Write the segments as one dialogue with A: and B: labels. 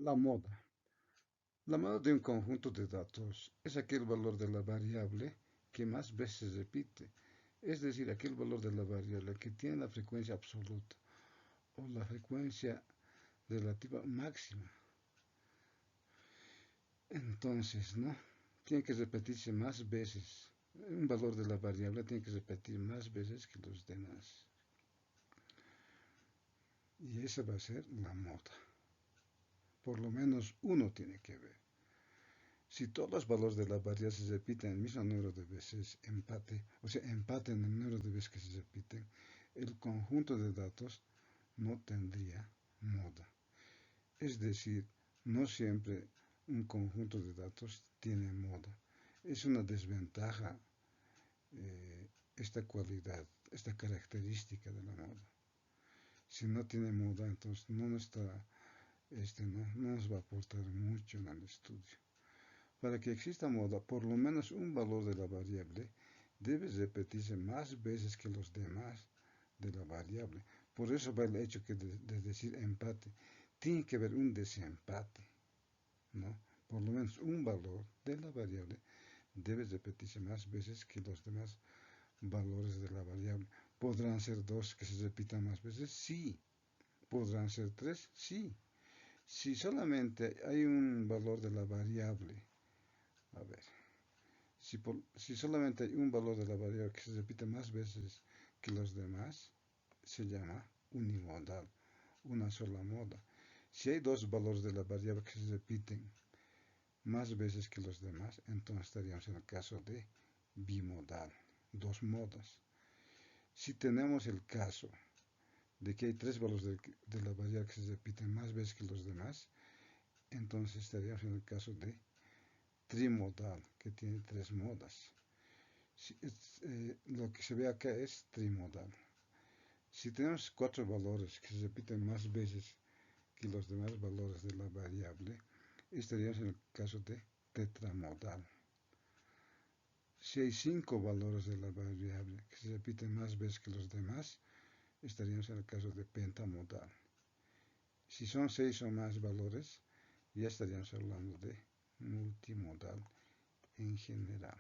A: La moda. La moda de un conjunto de datos es aquel valor de la variable que más veces repite, es decir, aquel valor de la variable que tiene la frecuencia absoluta o la frecuencia relativa máxima. Entonces, ¿no? Tiene que repetirse más veces. Un valor de la variable tiene que repetir más veces que los demás. Y esa va a ser la moda. Por lo menos uno tiene que ver. Si todos los valores de la variable se repiten el mismo número de veces, empate, o sea, empate en el número de veces que se repiten, el conjunto de datos no tendría moda. Es decir, no siempre un conjunto de datos tiene moda. Es una desventaja esta cualidad, esta característica de la moda. Si no tiene moda, entonces no nos va a aportar mucho en el estudio. Para que exista moda, por lo menos un valor de la variable debe repetirse más veces que los demás de la variable. Por eso va el hecho de decir empate. Tiene que haber un desempate, ¿no? Por lo menos un valor de la variable debe repetirse más veces que los demás valores de la variable. ¿Podrán ser dos que se repitan más veces? Sí. ¿Podrán ser tres? Sí. Si solamente hay un valor de la variable, a ver, si solamente hay un valor de la variable que se repite más veces que los demás, se llama unimodal, una sola moda. Si hay dos valores de la variable que se repiten más veces que los demás, entonces estaríamos en el caso de bimodal, dos modas. Si tenemos el caso de que hay tres valores de la variable que se repiten más veces que los demás, entonces estaríamos en el caso de trimodal, que tiene tres modas. Lo que se ve acá es trimodal. Si tenemos cuatro valores que se repiten más veces que los demás valores de la variable, estaríamos en el caso de tetramodal. Si hay cinco valores de la variable que se repiten más veces que los demás, estaríamos en el caso de pentamodal. Si son seis o más valores, ya estaríamos hablando de multimodal en general.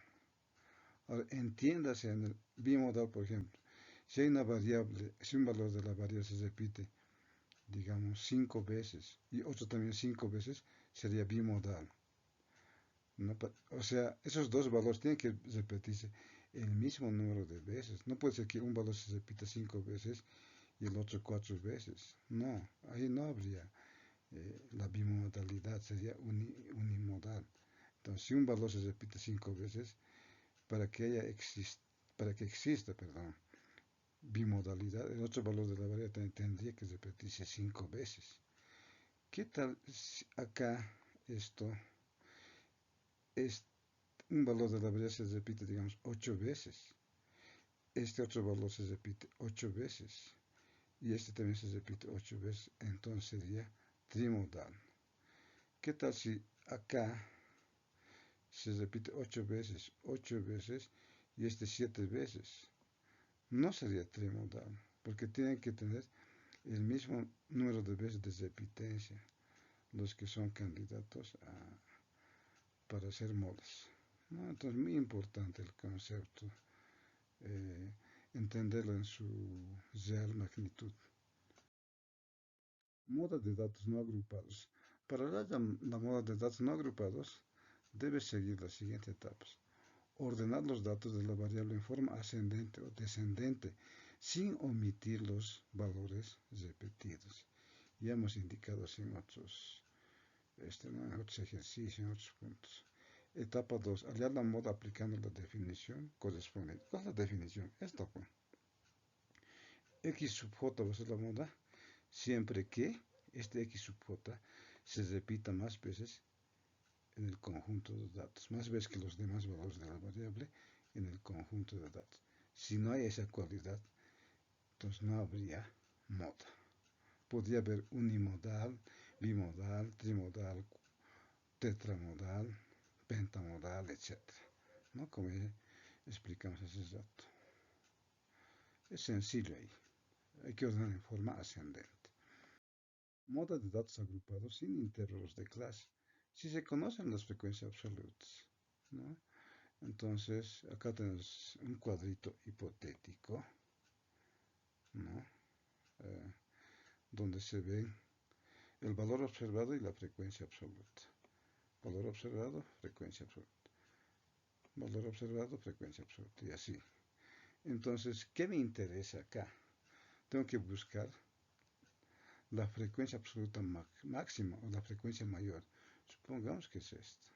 A: Ahora, entiéndase en el bimodal, por ejemplo, si hay una variable, si un valor de la variable se repite, digamos, 5 veces, y otro también 5 veces, sería bimodal. ¿No? O sea, esos dos valores tienen que repetirse el mismo número de veces. No puede ser que un valor se repita 5 veces y el otro 4 veces. No, ahí no habría la bimodalidad, sería unimodal. Entonces, si un valor se repite 5 veces, para que exista, bimodalidad, el otro valor de la variable también tendría que repetirse 5 veces. ¿Qué tal si acá esto es un valor de la variable se repite, digamos, 8 veces? Este otro valor se repite 8 veces. Y este también se repite 8 veces. Entonces sería trimodal. ¿Qué tal si acá se repite 8 veces y este 7 veces? No sería trimodal, porque tienen que tener el mismo número de veces de repitencia los que son candidatos para ser modas, ¿no? Entonces, muy importante el concepto, entenderlo en su real magnitud. Moda de datos no agrupados. Para la moda de datos no agrupados, debe seguir las siguientes etapas. Ordenar los datos de la variable en forma ascendente o descendente, sin omitir los valores repetidos. Ya hemos indicado en otros ejercicios, en otros puntos. Etapa 2. Hallar la moda aplicando la definición correspondiente. ¿Cuál es la definición? Esta, pues. X sub j va a ser la moda siempre que este X sub j se repita más veces en el conjunto de datos, más veces que los demás valores de la variable en el conjunto de datos. Si no hay esa cualidad, entonces no habría moda. Podría haber unimodal, bimodal, trimodal, tetramodal, pentamodal, etc. ¿No? Como ya explicamos hace rato. Es sencillo ahí. Hay que ordenar en forma ascendente. Moda de datos agrupados sin intervalos de clase. Si se conocen las frecuencias absolutas, ¿no? Entonces, acá tenemos un cuadrito hipotético, ¿no? Eh, donde se ve el valor observado y la frecuencia absoluta. Valor observado, frecuencia absoluta. Valor observado, frecuencia absoluta. Y así. Entonces, ¿qué me interesa acá? Tengo que buscar la frecuencia absoluta máxima o la frecuencia mayor. Supongamos que es esta,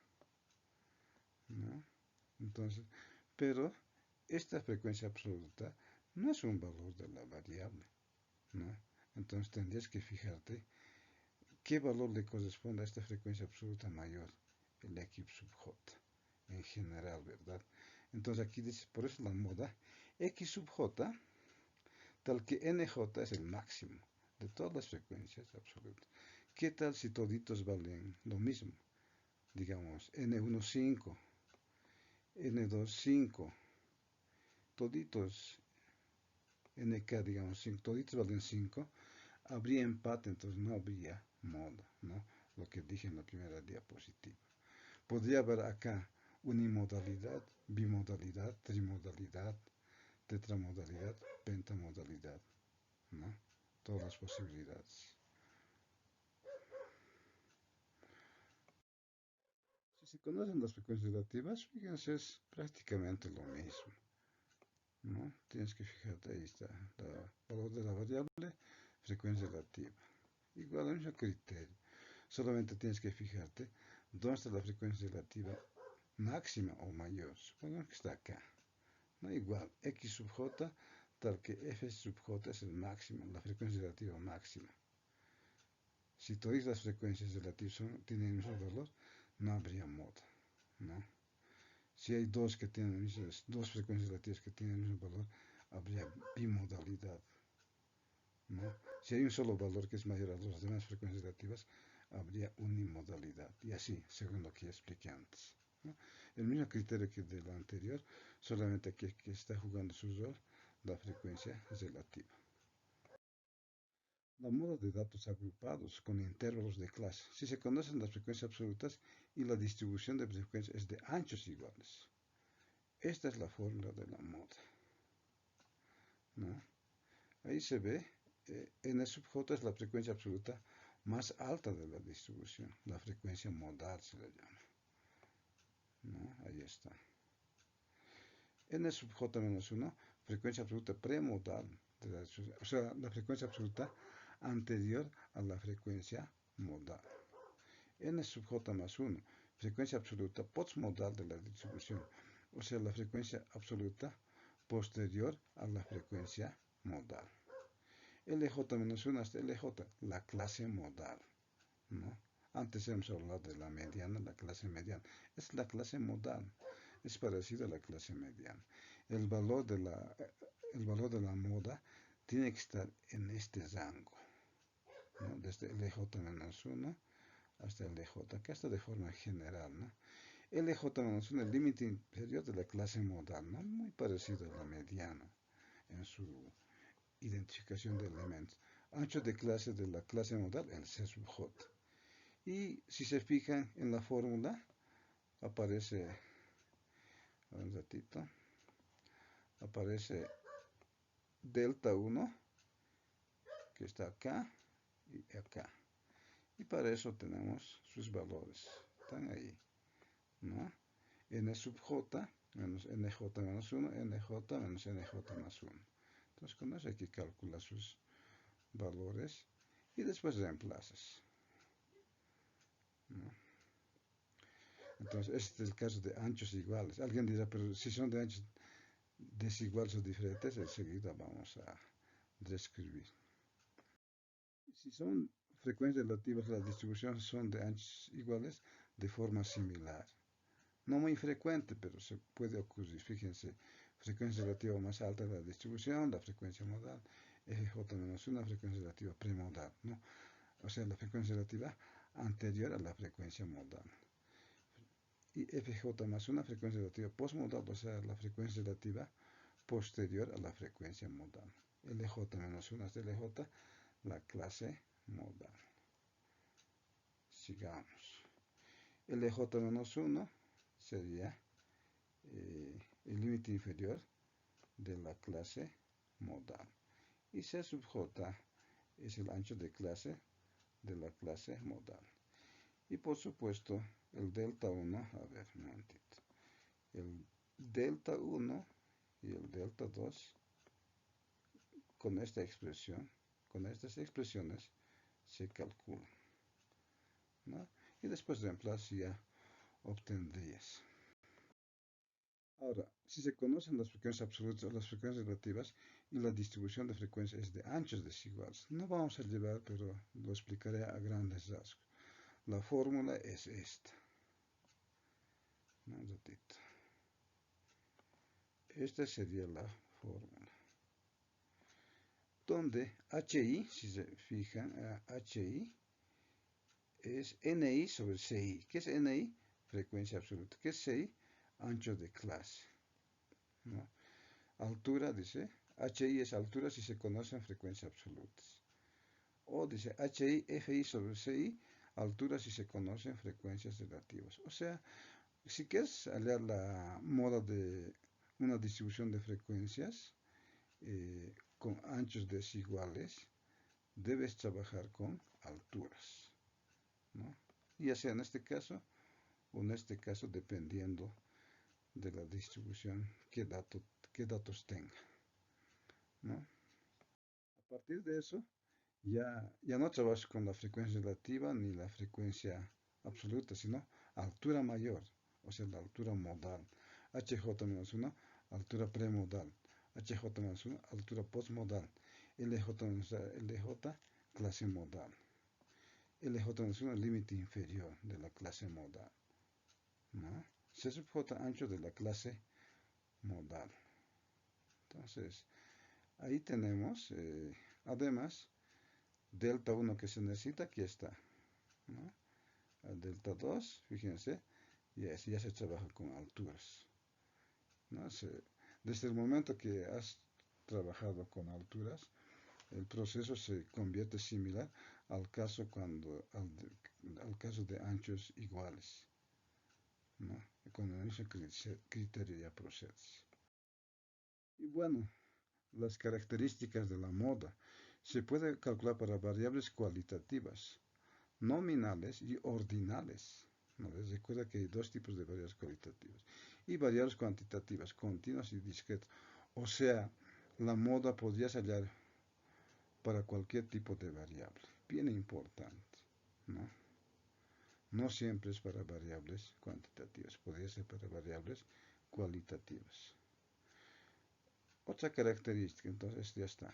A: ¿no? Entonces, pero esta frecuencia absoluta no es un valor de la variable, ¿no? Entonces tendrías que fijarte qué valor le corresponde a esta frecuencia absoluta mayor, el X sub J, en general, ¿verdad? Entonces aquí dice, por eso la moda, X sub J, tal que NJ es el máximo de todas las frecuencias absolutas. ¿Qué tal si toditos valen lo mismo? Digamos, N1 5, N2 5, toditos NK, digamos, 5, toditos valen 5, habría empate, entonces no habría moda, ¿no? Lo que dije en la primera diapositiva. Podría haber acá unimodalidad, bimodalidad, trimodalidad, tetramodalidad, pentamodalidad, ¿no? Todas las posibilidades. Si se conocen las frecuencias relativas, fíjense, es prácticamente lo mismo, ¿no? Tienes que fijarte, ahí está, el valor de la variable, frecuencia relativa. Igual, el mismo criterio. Solamente tienes que fijarte dónde está la frecuencia relativa máxima o mayor. Supongamos que está acá. ¿No? Igual, X sub J, tal que F sub J es el máximo, la frecuencia relativa máxima. Si todas las frecuencias relativas tienen el mismo valor, no habría moda, ¿no? Si hay dos frecuencias relativas que tienen el mismo valor, habría bimodalidad, ¿no? Si hay un solo valor que es mayor a las demás frecuencias relativas, habría unimodalidad, y así, según lo que ya expliqué antes, ¿no? El mismo criterio que de lo anterior, solamente aquí que está jugando su rol la frecuencia relativa. La moda de datos agrupados con intervalos de clase. Si se conocen las frecuencias absolutas y la distribución de frecuencias es de anchos iguales. Esta es la fórmula de la moda, ¿no? Ahí se ve, N sub J es la frecuencia absoluta más alta de la distribución, la frecuencia modal se le llama, ¿no? Ahí está. N sub J menos 1, frecuencia absoluta premodal de la distribución, o sea, la frecuencia absoluta anterior a la frecuencia modal. N sub J más 1, frecuencia absoluta postmodal de la distribución, o sea, la frecuencia absoluta posterior a la frecuencia modal. LJ-1 hasta LJ, la clase modal, ¿no? Antes hemos hablado de la mediana, la clase mediana. Es la clase modal, es parecido a la clase mediana. El valor de la moda tiene que estar en este rango, ¿no? Desde LJ-1 hasta LJ, que está de forma general, ¿no? LJ-1, el límite inferior de la clase modal, ¿no? Muy parecido a la mediana en su identificación de elementos. Ancho de clase de la clase modal, el C sub J. Y si se fijan en la fórmula, aparece, un ratito, aparece delta 1, que está acá y acá. Y para eso tenemos sus valores. Están ahí, ¿no? N sub J menos NJ menos 1, NJ menos NJ más 1. Entonces con eso hay que calcular sus valores y después reemplazas, ¿no? Entonces este es el caso de anchos iguales. Alguien dirá, pero si son de anchos desiguales o diferentes, enseguida vamos a describir. Si son frecuencias relativas a la distribución, son de anchos iguales de forma similar. No muy frecuente, pero se puede ocurrir. Fíjense, frecuencia relativa más alta de la distribución, la frecuencia modal, FJ-1, frecuencia relativa premodal, ¿no? O sea, la frecuencia relativa anterior a la frecuencia modal. Y FJ más 1, frecuencia relativa postmodal, o sea, la frecuencia relativa posterior a la frecuencia modal. LJ menos 1 hasta LJ, la clase modal. Sigamos. LJ-1 sería el límite inferior de la clase modal. Y C sub J es el ancho de clase de la clase modal. Y por supuesto, el delta 1, a ver, un momentito. El delta 1 y el delta 2, con esta expresión, con estas expresiones, se calculan, ¿no? Y después reemplazo ya obtendrías. Ahora, si se conocen las frecuencias absolutas, las frecuencias relativas y la distribución de frecuencias es de anchos desiguales, no vamos a llevar, pero lo explicaré a grandes rasgos. La fórmula es esta. Un ratito. Esta sería la fórmula. Donde HI, si se fijan, HI es NI sobre CI. ¿Qué es NI? Frecuencia absoluta. ¿Qué es CI? Ancho de clase, ¿no? Altura, dice, HI es altura si se conocen frecuencias absolutas. O dice HI, FI sobre CI, altura si se conocen frecuencias relativas. O sea, si quieres hallar la moda de una distribución de frecuencias con anchos desiguales, debes trabajar con alturas, ¿no? Ya sea en este caso o en este caso, dependiendo de la distribución, qué datos tenga, ¿no? A partir de eso, ya no trabajas con la frecuencia relativa ni la frecuencia absoluta, sino altura mayor, o sea, la altura modal. HJ-1, altura premodal. HJ-1, altura postmodal. LJ, clase modal. LJ-1, límite inferior de la clase modal, ¿no? C sub J, ancho de la clase modal. Entonces, ahí tenemos, además, delta 1 que se necesita, aquí está, ¿no? Delta 2, fíjense, ya se trabaja con alturas, ¿no? Desde el momento que has trabajado con alturas, el proceso se convierte similar al caso, al caso de anchos iguales, ¿no? Con el mismo criterio ya procedes. Y bueno, las características de la moda se puede calcular para variables cualitativas, nominales y ordinales, ¿no? Les recuerda que hay dos tipos de variables cualitativas. Y variables cuantitativas, continuas y discretas. O sea, la moda podrías hallar para cualquier tipo de variable. Bien importante, ¿no? No siempre es para variables cuantitativas, podría ser para variables cualitativas. Otra característica, entonces ya está.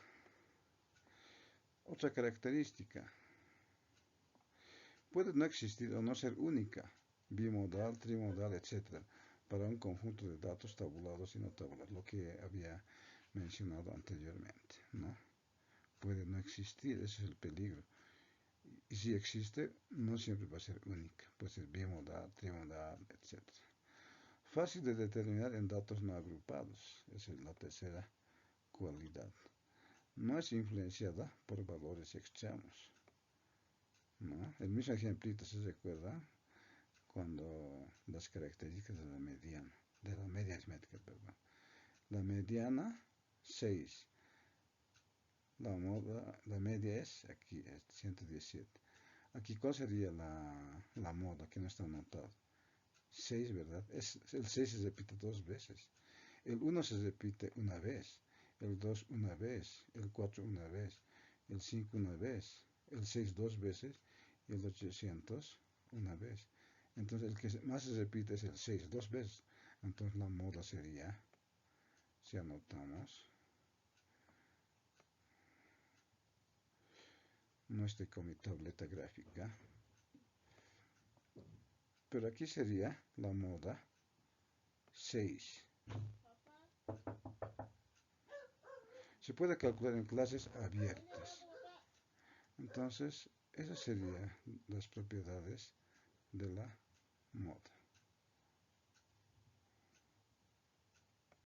A: Otra característica. Puede no existir o no ser única, bimodal, trimodal, etc., para un conjunto de datos tabulados y no tabulados, lo que había mencionado anteriormente, ¿no? Puede no existir, ese es el peligro. Y si existe, no siempre va a ser única, puede ser bimodal, trimodal, etc. Fácil de determinar en datos no agrupados, esa es la tercera cualidad. No es influenciada por valores extremos, ¿no? El mismo ejemplito se recuerda cuando las características de la mediana, de la media aritmética, perdón. La mediana, 6. La media es, aquí, es 117. Aquí, ¿cuál sería la moda que no está anotado? 6, ¿verdad? El 6 se repite dos veces. El 1 se repite una vez. El 2 una vez. El 4 una vez. El 5 una vez. El 6 dos veces. Y el 800 una vez. Entonces el que más se repite es el 6 dos veces. Entonces la moda sería, si anotamos nuestra con mi tableta gráfica, pero aquí sería la moda 6. Se puede calcular en clases abiertas. Entonces, esas serían las propiedades de la moda.